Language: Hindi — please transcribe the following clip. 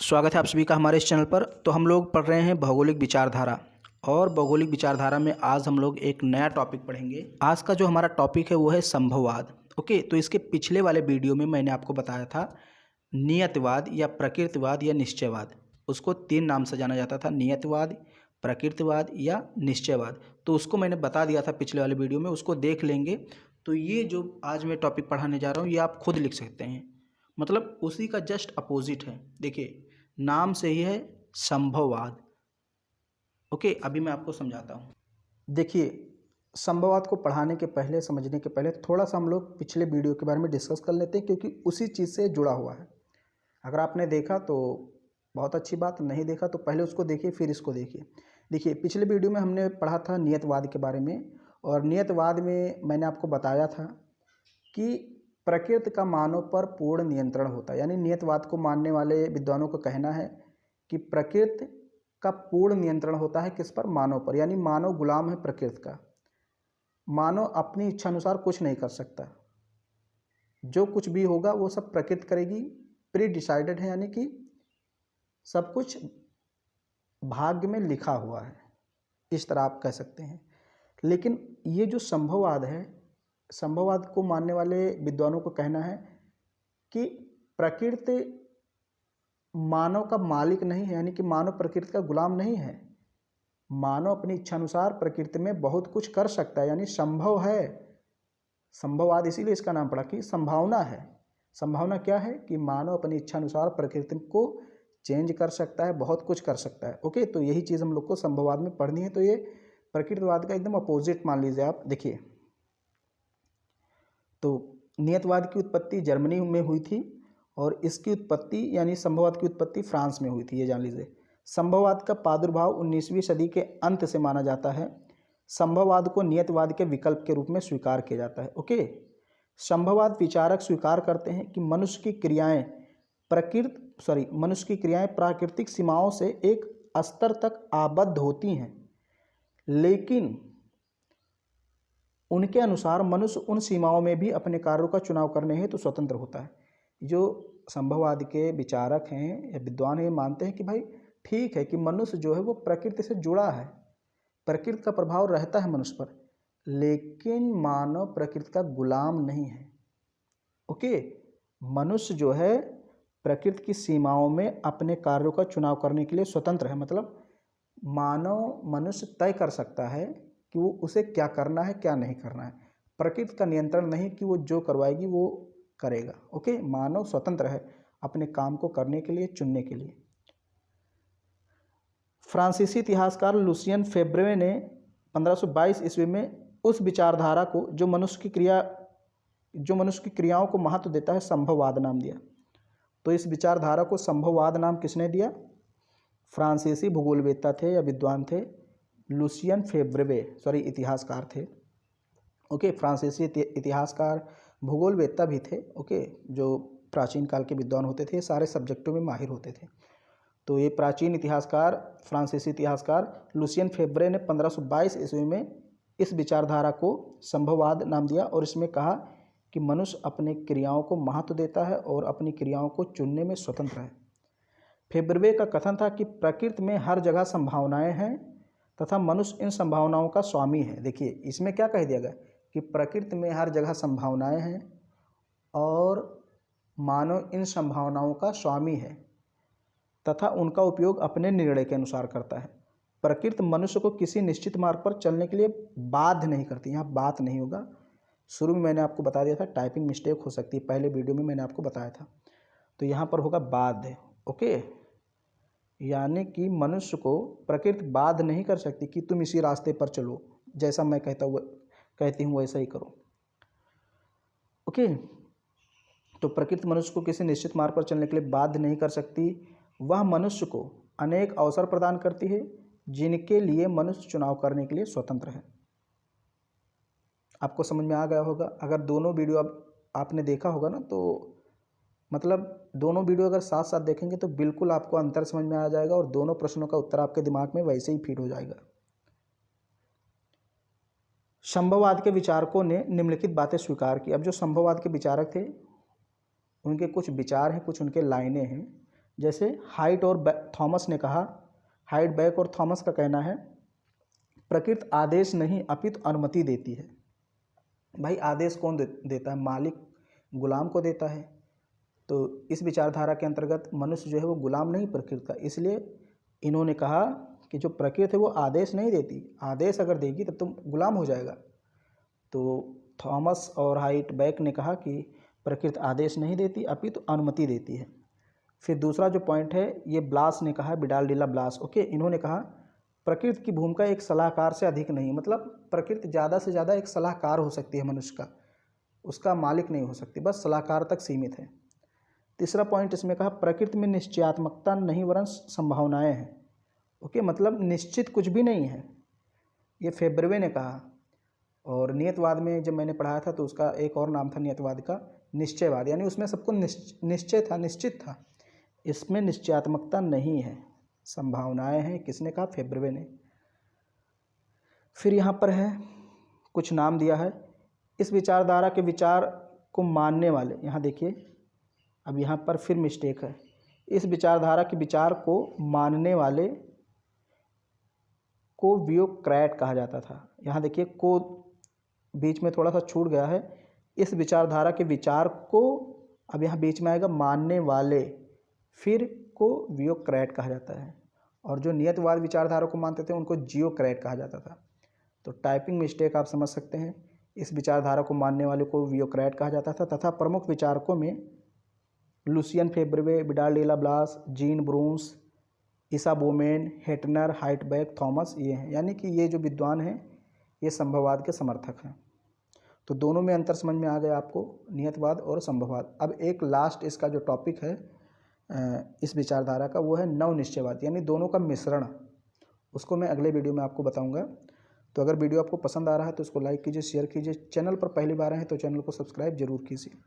स्वागत है आप सभी का हमारे इस चैनल पर। तो हम लोग पढ़ रहे हैं भौगोलिक विचारधारा, और भौगोलिक विचारधारा में आज हम लोग एक नया टॉपिक पढ़ेंगे। आज का जो हमारा टॉपिक है वो है संभववाद। ओके, तो इसके पिछले वाले वीडियो में मैंने आपको बताया था नियतिवाद या प्रकृतिवाद या निश्चयवाद। उसको तीन नाम से जाना जाता था, नियतिवाद, प्रकृतिवाद या निश्चयवाद। तो उसको मैंने बता दिया था पिछले वाले वीडियो में, उसको देख लेंगे। तो ये जो आज मैं टॉपिक पढ़ाने जा रहा हूँ ये आप खुद लिख सकते हैं, मतलब उसी का जस्ट अपोजिट है। देखिए, नाम से ही है संभववाद। ओके, अभी मैं आपको समझाता हूँ। देखिए, संभववाद को पढ़ाने के पहले, समझने के पहले थोड़ा सा हम लोग पिछले वीडियो के बारे में डिस्कस कर लेते हैं, क्योंकि उसी चीज़ से जुड़ा हुआ है। अगर आपने देखा तो बहुत अच्छी बात, नहीं देखा तो पहले उसको देखिए फिर इसको देखिए। देखिए, पिछले वीडियो में हमने पढ़ा था नियतवाद के बारे में, और नियतवाद में मैंने आपको बताया था कि प्रकृति का मानव पर पूर्ण नियंत्रण होता है। यानी नियतवाद को मानने वाले विद्वानों का कहना है कि प्रकृति का पूर्ण नियंत्रण होता है किस पर? मानव पर। यानी मानव गुलाम है प्रकृति का। मानव अपनी इच्छा अनुसार कुछ नहीं कर सकता, जो कुछ भी होगा वो सब प्रकृति करेगी, प्री डिसाइडेड है, यानी कि सब कुछ भाग्य में लिखा हुआ है, इस तरह आप कह सकते हैं। लेकिन ये जो संभववाद है, संभववाद को मानने वाले विद्वानों को कहना है कि प्रकृति मानव का मालिक नहीं है, यानी कि मानव प्रकृति का गुलाम नहीं है। मानव अपनी इच्छानुसार प्रकृति में बहुत कुछ कर सकता है, यानी संभव है। संभववाद इसीलिए इसका नाम पड़ा कि संभावना है। संभावना क्या है? कि मानव अपनी इच्छानुसार प्रकृति को चेंज कर सकता है, बहुत कुछ कर सकता है। ओके, तो यही चीज़ हम लोग को संभववाद में पढ़नी है। तो ये प्रकृतिवाद का एकदम अपोजिट मान लीजिए आप। देखिए, तो नियतवाद की उत्पत्ति जर्मनी में हुई थी, और इसकी उत्पत्ति यानी संभववाद की उत्पत्ति फ्रांस में हुई थी, ये जान लीजिए। संभववाद का प्रादुर्भाव 19वीं सदी के अंत से माना जाता है। संभववाद को नियतवाद के विकल्प के रूप में स्वीकार किया जाता है। ओके, संभववाद विचारक स्वीकार करते हैं कि मनुष्य की क्रियाएं प्राकृतिक सीमाओं से एक स्तर तक आबद्ध होती हैं, लेकिन उनके अनुसार मनुष्य उन सीमाओं में भी अपने कार्यों का चुनाव करने हेतु स्वतंत्र होता है। जो संभववाद के विचारक हैं या विद्वान हैं, मानते हैं कि भाई ठीक है कि मनुष्य जो है वो प्रकृति से जुड़ा है, प्रकृति का प्रभाव रहता है मनुष्य पर, लेकिन मानव प्रकृति का गुलाम नहीं है। ओके, मनुष्य जो है प्रकृति की सीमाओं में अपने कार्यों का चुनाव करने के लिए स्वतंत्र है। मतलब मनुष्य तय कर सकता है कि वो उसे क्या करना है, क्या नहीं करना है। प्रकृति का नियंत्रण नहीं कि वो जो करवाएगी वो करेगा। ओके, मानव स्वतंत्र है अपने काम को करने के लिए, चुनने के लिए। फ्रांसीसी इतिहासकार लुसियन फेब्रे ने 1522 ईस्वी में उस विचारधारा को जो मनुष्य की क्रियाओं को महत्व देता है, संभववाद नाम दिया। तो इस विचारधारा को संभववाद नाम किसने दिया? फ्रांसीसी भूगोलवेत्ता थे या विद्वान थे, लुसियन फेब्रे, इतिहासकार थे। ओके, फ्रांसीसी इतिहासकार, भूगोलवेत्ता भी थे। ओके, जो प्राचीन काल के विद्वान होते थे, सारे सब्जेक्टों में माहिर होते थे। तो ये प्राचीन इतिहासकार, फ्रांसीसी इतिहासकार लुसियन फेब्रे ने 1522 ईस्वी में इस विचारधारा को संभववाद नाम दिया, और इसमें कहा कि मनुष्य अपने क्रियाओं को महत्व देता है और अपनी क्रियाओं को चुनने में स्वतंत्र है। फेब्रे का कथन था कि प्रकृति में हर जगह संभावनाएं हैं तथा मनुष्य इन संभावनाओं का स्वामी है। देखिए, इसमें क्या कह दिया गया कि प्रकृति में हर जगह संभावनाएं हैं और मानव इन संभावनाओं का स्वामी है तथा उनका उपयोग अपने निर्णय के अनुसार करता है। प्रकृति मनुष्य को किसी निश्चित मार्ग पर चलने के लिए बाध्य नहीं करती। यहाँ बात नहीं होगा, शुरू में मैंने आपको बता दिया था, टाइपिंग मिस्टेक हो सकती है, पहले वीडियो में मैंने आपको बताया था। तो यहाँ पर होगा बाध्य। ओके, यानी कि मनुष्य को प्रकृति बाध्य नहीं कर सकती कि तुम इसी रास्ते पर चलो, जैसा मैं कहती हूँ वैसा ही करो। ओके, तो प्रकृति मनुष्य को किसी निश्चित मार्ग पर चलने के लिए बाध्य नहीं कर सकती। वह मनुष्य को अनेक अवसर प्रदान करती है जिनके लिए मनुष्य चुनाव करने के लिए स्वतंत्र है। आपको समझ में आ गया होगा। अगर दोनों वीडियो आपने देखा होगा ना, तो मतलब दोनों वीडियो अगर साथ साथ देखेंगे तो बिल्कुल आपको अंतर समझ में आ जाएगा, और दोनों प्रश्नों का उत्तर आपके दिमाग में वैसे ही फिट हो जाएगा। संभववाद के विचारकों ने निम्नलिखित बातें स्वीकार की। अब जो संभववाद के विचारक थे उनके कुछ विचार हैं, कुछ उनके लाइनें हैं। जैसे हाइट और थॉमस ने कहा, हाइट बैक और थॉमस का कहना है प्रकृति आदेश नहीं अपितु अनुमति देती है। भाई आदेश कौन देता है? मालिक गुलाम को देता है। तो इस विचारधारा के अंतर्गत मनुष्य जो है वो गुलाम नहीं प्रकृति का, इसलिए इन्होंने कहा कि जो प्रकृति है वो आदेश नहीं देती, आदेश अगर देगी तब तुम गुलाम हो जाएगा। तो थॉमस और हाइट बैक ने कहा कि प्रकृति आदेश नहीं देती अपितु अनुमति देती है। फिर दूसरा जो पॉइंट है ये ब्लास ने कहा, विडाल डिला ब्लास, ओके, इन्होंने कहा प्रकृति की भूमिका एक सलाहकार से अधिक नहीं, मतलब प्रकृति ज़्यादा से ज़्यादा एक सलाहकार हो सकती है मनुष्य का, उसका मालिक नहीं हो सकती, बस सलाहकार तक सीमित है। तीसरा पॉइंट इसमें कहा प्रकृति में निश्चयात्मकता नहीं वरन संभावनाएं हैं, ओके, मतलब निश्चित कुछ भी नहीं है, ये फेब्रवे ने कहा। और नियतवाद में जब मैंने पढ़ाया था तो उसका एक और नाम था नियतवाद का, निश्चयवाद, यानी उसमें सबको निश्चय था, निश्चित था, इसमें निश्चयात्मकता नहीं है, संभावनाएं हैं। किसने कहा? फेब्रवे ने। फिर यहाँ पर है कुछ नाम दिया है इस विचारधारा के विचार को मानने वाले, यहाँ देखिए अब यहाँ पर फिर मिस्टेक है, इस विचारधारा के विचार को मानने वाले को व्योक्रेट कहा जाता था। यहाँ देखिए को बीच में थोड़ा सा छूट गया है, इस विचारधारा के विचार को, अब यहाँ बीच में आएगा मानने वाले, फिर को व्योक्रेट कहा जाता है, और जो नियतवाद विचारधारा को मानते थे उनको जियोक्रेट कहा जाता था। तो टाइपिंग मिस्टेक आप समझ सकते हैं, इस विचारधारा को मानने वाले को व्योक्रेट कहा जाता था, तथा प्रमुख विचारकों में लुसियन फेब्रवे, विडाल डिला ब्लास, जीन ब्रून्स, ईसा बोमेन, हेटनर, हाइटबैक, थॉमस, ये हैं, यानी कि ये जो विद्वान हैं ये संभववाद के समर्थक हैं। तो दोनों में अंतर समझ में आ गया आपको, नियतवाद और संभववाद। अब एक लास्ट इसका जो टॉपिक है इस विचारधारा का वो है नवनिश्चयवाद, यानी दोनों का मिश्रण, उसको मैं अगले वीडियो में आपको बताऊंगा। तो अगर वीडियो आपको पसंद आ रहा है तो इसको लाइक कीजिए, शेयर कीजिए, चैनल पर पहली बार आए हैं तो चैनल को सब्सक्राइब जरूर कीजिए।